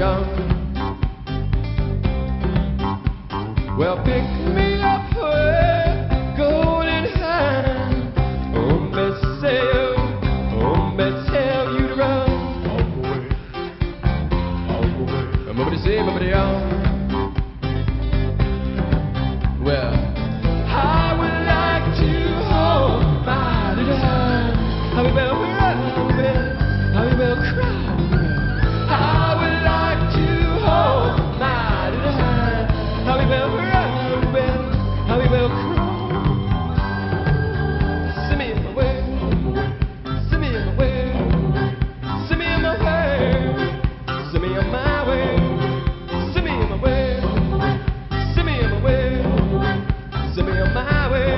young. Well, pick me up where golden hand. Hombre, say, hombre, tell you to run. All the way, all the way. Hombre, say, hombre, young. Well, I would like to hold my little hand. I will run, I will cry. I would like to hold my little hand. I will run, I will cry. Send me in my way, send me in my way, send me in my way, send me on my way, send me in my way, send me in my way, send me on my way.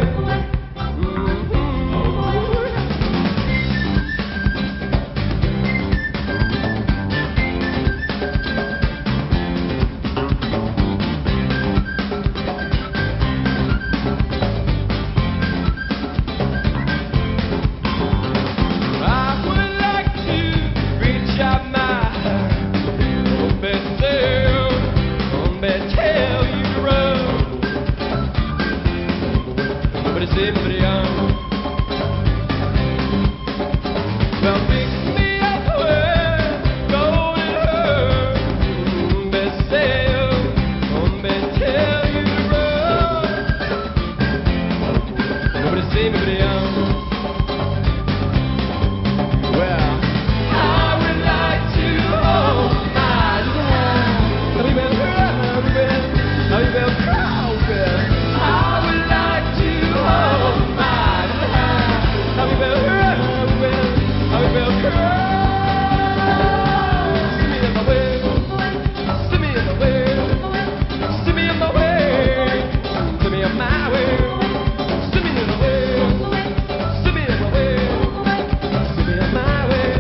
Well, pick me up where golden hair. Say, hombre, tell you to run. Nobody say me, but well, I would like to hold my little hand. I will cry. I would like to hold my little hand. I will cry. Send me in my way, send me in my way, send me in my way, send me on my way, send me in my way, send me in my way, send me on my way.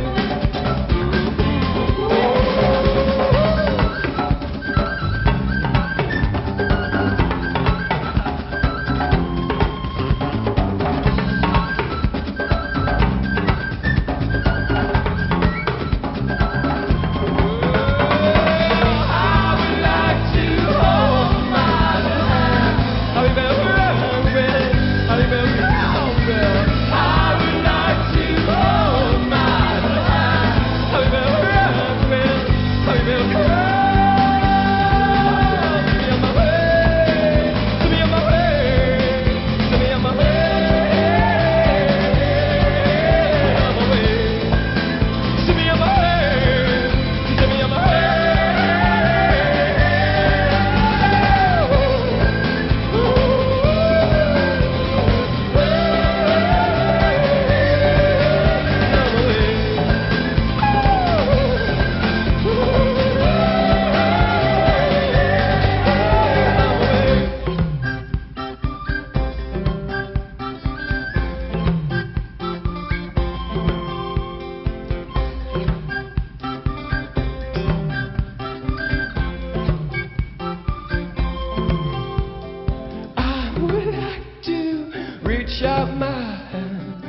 Reach out my hand,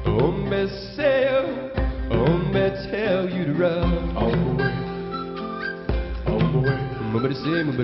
hombre, say, hombre, tell you to run. All the way, all the way. Hombre, say, hombre,